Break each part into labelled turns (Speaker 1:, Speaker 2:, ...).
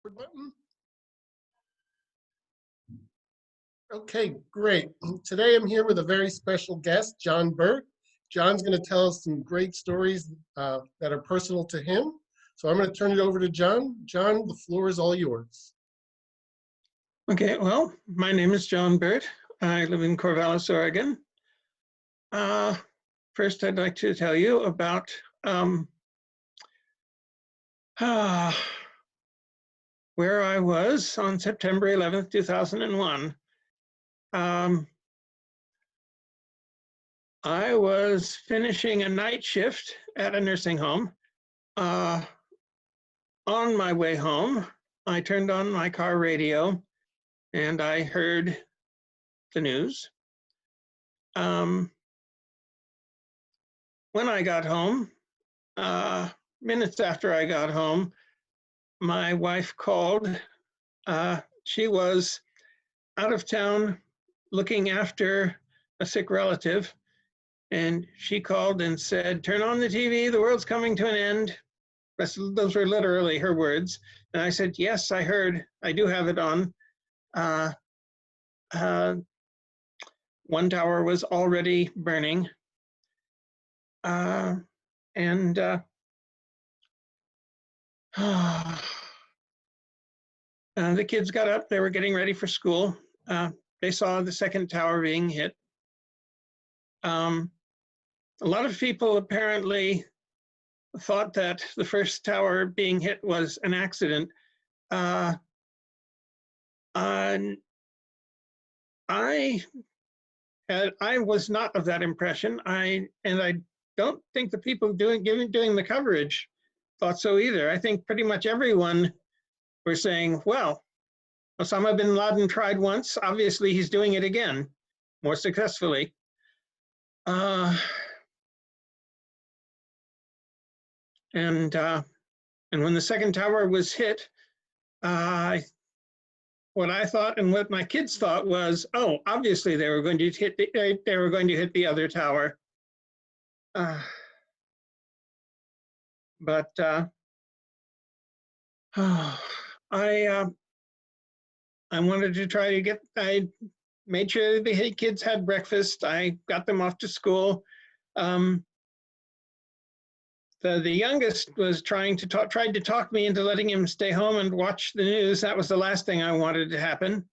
Speaker 1: Button. Okay, great. Today I'm here with a very special guest, John Burt. John's going to tell us some great stories that are personal to him. So I'm going to turn it over to John. John, the floor is all yours.
Speaker 2: Okay, well, my name is John Burt. I live in Corvallis, Oregon. First, I'd like to tell you about where I was on September 11th, 2001. I was finishing a night shift at a nursing home. On my way home, I turned on my car radio and I heard the news. When I got home, minutes after I got home, my wife called. She was out of town looking after a sick relative, and she called and said, "Turn on the TV, the world's coming to an end." Those were literally her words. And I said, "Yes, I heard. I do have it on." One tower was already burning. The kids got up, they were getting ready for school. They saw the second tower being hit. A lot of people apparently thought that the first tower being hit was an accident. I was not of that impression. I don't think the people doing the coverage thought so either. I think pretty much everyone were saying, well, Osama bin Laden tried once, obviously he's doing it again, more successfully. And when the second tower was hit, what I thought and what my kids thought was, oh, obviously they were going to hit the other tower. But I wanted to try to I made sure the kids had breakfast. I got them off to school. The youngest was tried to talk me into letting him stay home and watch the news. That was the last thing I wanted to happen.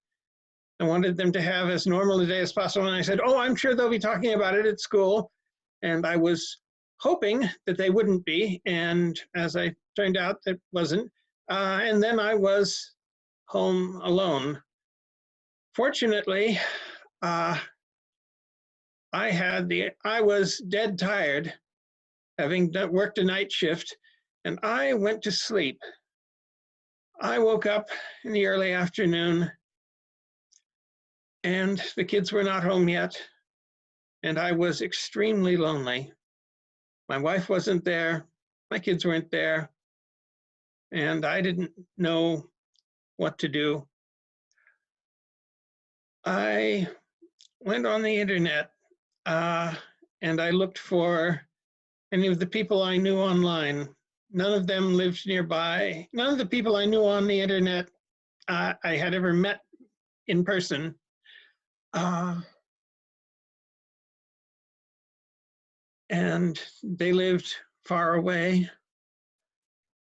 Speaker 2: I wanted them to have as normal a day as possible. And I said, oh, I'm sure they'll be talking about it at school. And I was hoping that they wouldn't be. And as I turned out, that wasn't. And then I was home alone. Fortunately, I was dead tired, having worked a night shift, and I went to sleep. I woke up in the early afternoon, and the kids were not home yet, and I was extremely lonely. My wife wasn't there, my kids weren't there, and I didn't know what to do. I went on the internet and I looked for any of the people I knew online. None of them lived nearby. None of the people I knew on the internet I had ever met in person. And they lived far away.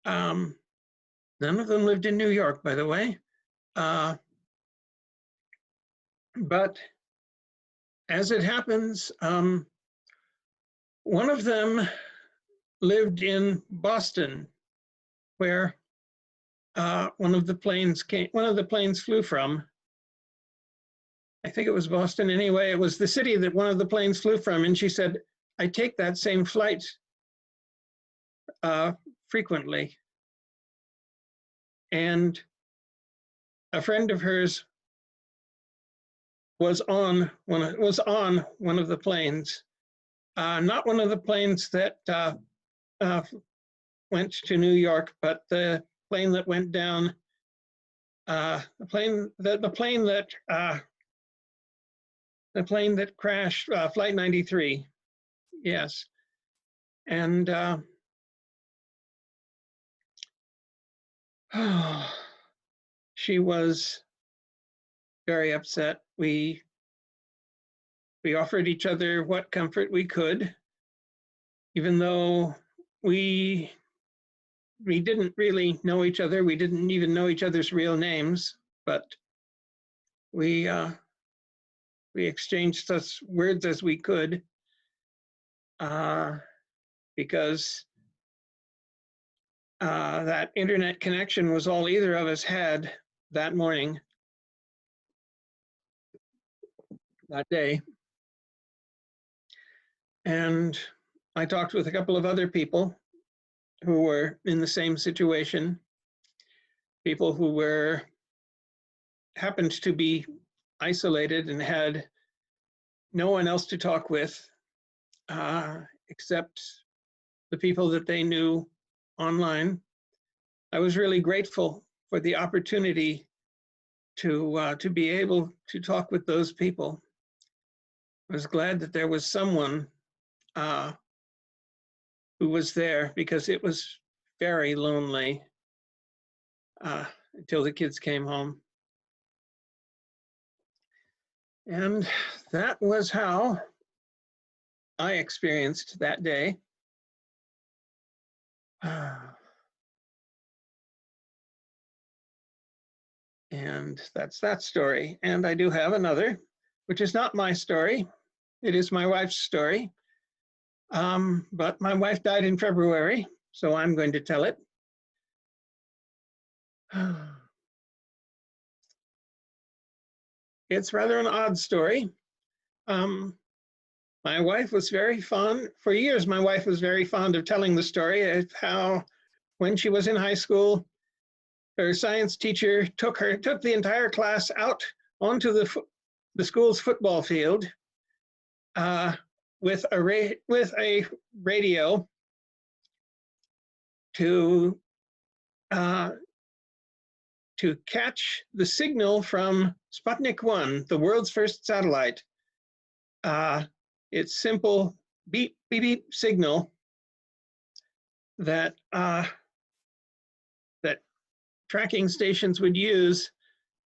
Speaker 2: None of them lived in New York, by the way. But as it happens, one of them lived in Boston, where one of the planes flew from. I think it was Boston anyway. It was the city that one of the planes flew from. And she said, I take that same flight frequently. And a friend of hers was on one of the planes, not one of the planes that went to New York, but the plane that went down, the plane that crashed, Flight 93. Yes, and she was very upset. We offered each other what comfort we could, even though we didn't really know each other. We didn't even know each other's real names, but we exchanged such words as we could, because that internet connection was all either of us had that morning, that day. And I talked with a couple of other people who were in the same situation, people who happened to be isolated and had no one else to talk with except the people that they knew online. I was really grateful for the opportunity to be able to talk with those people. I was glad that there was someone who was there, because it was very lonely until the kids came home. And that was how I experienced that day. And that's that story. And I do have another, which is not my story. It is my wife's story. But my wife died in February, so I'm going to tell it. It's rather an odd story. My wife was very fond, for years, my wife was very fond of telling the story of how when she was in high school, her science teacher took the entire class out onto the school's football field with a radio to catch the signal from Sputnik 1, the world's first satellite. It's simple beep, beep, beep signal that that tracking stations would use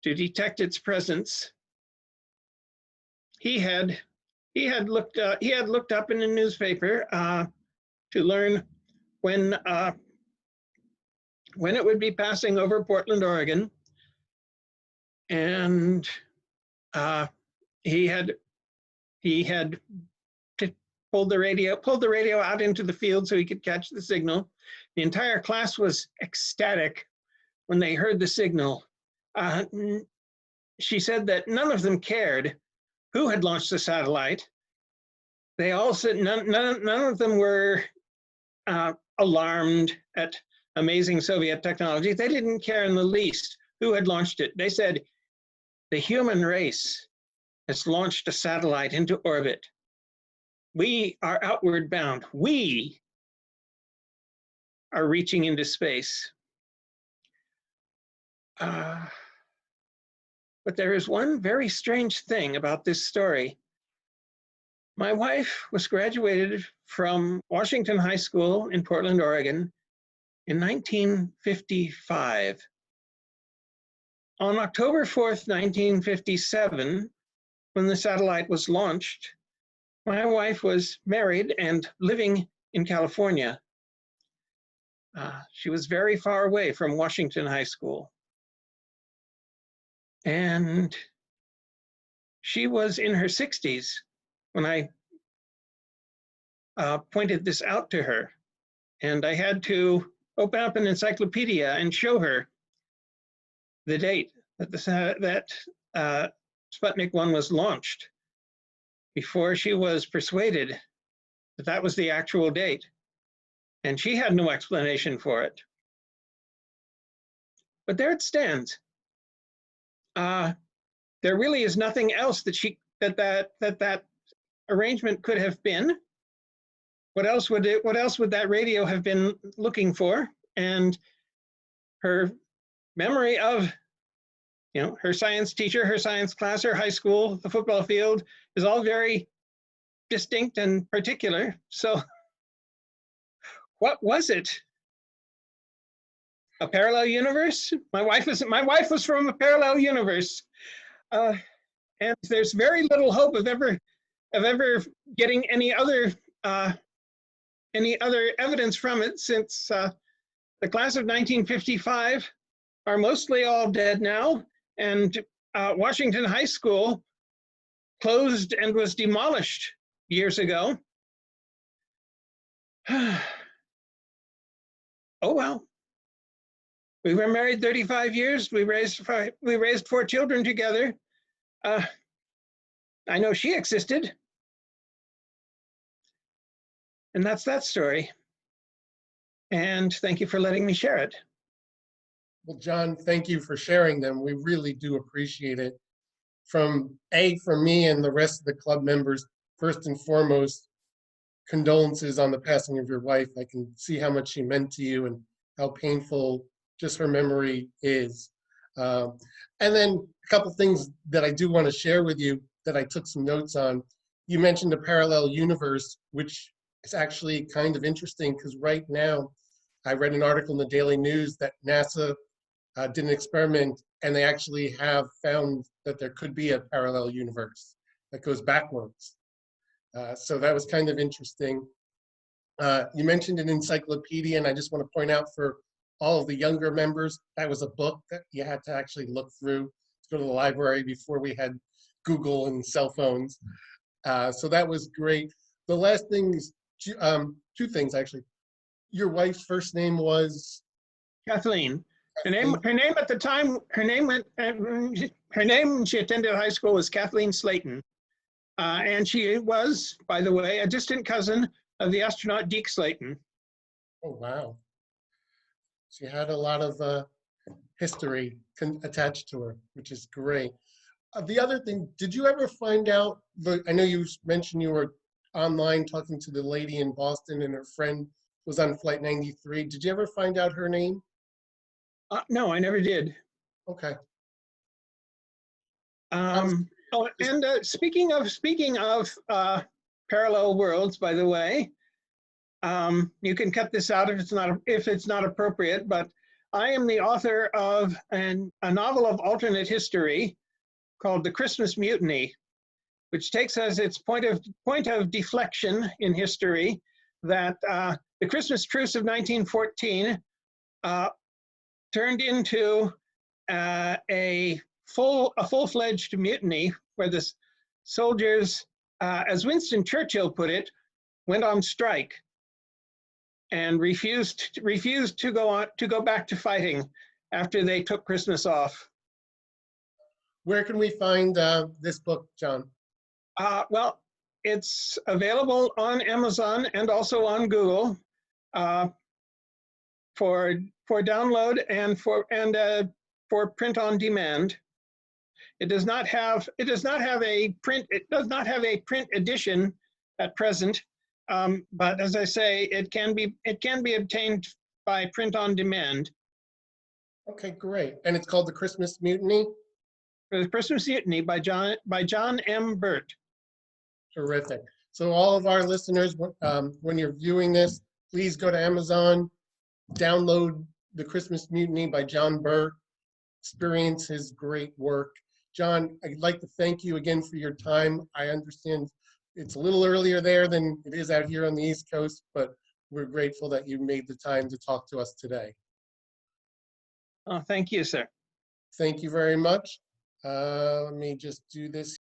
Speaker 2: to detect its presence. He had looked up in the newspaper to learn when it would be passing over Portland, Oregon, and he had pulled the radio out into the field so he could catch the signal. The entire class was ecstatic when they heard the signal. She said that none of them cared who had launched the satellite. They all said none of them were alarmed at amazing Soviet technology. They didn't care in the least who had launched it. They said, the human race has launched a satellite into orbit. We are outward bound. We are reaching into space. But there is one very strange thing about this story. My wife was graduated from Washington High School in Portland, Oregon in 1955. On October 4th, 1957, when the satellite was launched, my wife was married and living in California. She was very far away from Washington High School. And she was in her 60s when I pointed this out to her. And I had to open up an encyclopedia and show her the date that Sputnik 1 was launched, before she was persuaded that that was the actual date. And she had no explanation for it. But there it stands. There really is nothing else that arrangement could have been. What else would that radio have been looking for? And her memory of, her science teacher, her science class, her high school, the football field is all very distinct and particular. So what was it? A parallel universe? My wife was from a parallel universe. And there's very little hope of ever getting any other evidence from it, since the class of 1955 are mostly all dead now, and Washington High School closed and was demolished years ago. Oh well. We were married 35 years. We raised 4 children together. I know she existed. And that's that story. And thank you for letting me share it.
Speaker 1: Well, John, thank you for sharing them. We really do appreciate it. From me and the rest of the club members, first and foremost, condolences on the passing of your wife. I can see how much she meant to you and how painful just her memory is. And then a couple things that I do want to share with you that I took some notes on. You mentioned a parallel universe, which is actually kind of interesting because right now I read an article in the Daily News that NASA did an experiment and they actually have found that there could be a parallel universe that goes backwards. So that was kind of interesting. You mentioned an encyclopedia, and I just want to point out for all of the younger members, that was a book that you had to actually look through to go to the library before we had Google and cell phones. So that was great. The last thing is, 2 things actually. Your wife's first name was?
Speaker 2: Kathleen. Her name at the time, her name she attended high school was Kathleen Slayton. And she was, by the way, a distant cousin of the astronaut Deke Slayton.
Speaker 1: Oh, wow. She had a lot of history attached to her, which is great. The other thing, did you ever find out, I know you mentioned you were online talking to the lady in Boston and her friend was on Flight 93. Did you ever find out her name?
Speaker 2: No, I never did.
Speaker 1: Okay.
Speaker 2: Speaking of parallel worlds, by the way, you can cut this out if it's not appropriate, but I am the author of a novel of alternate history called The Christmas Mutiny, which takes as its point of deflection in history that the Christmas truce of 1914 turned into a full-fledged mutiny where the soldiers, as Winston Churchill put it, went on strike and refused to go back to fighting after they took Christmas off.
Speaker 1: Where can we find this book, John?
Speaker 2: Well, it's available on Amazon and also on Google for download and for print on demand. It does not have a print edition at present, but as I say, it can be obtained by print on demand.
Speaker 1: Okay, great. And it's called The Christmas Mutiny?
Speaker 2: The Christmas Mutiny by John M. Burt.
Speaker 1: Terrific. So all of our listeners, when you're viewing this, please go to Amazon, download The Christmas Mutiny by John Burt, experience his great work. John, I'd like to thank you again for your time. I understand it's a little earlier there than it is out here on the East Coast, but we're grateful that you made the time to talk to us today.
Speaker 2: Oh, thank you, sir.
Speaker 1: Thank you very much. Let me just do this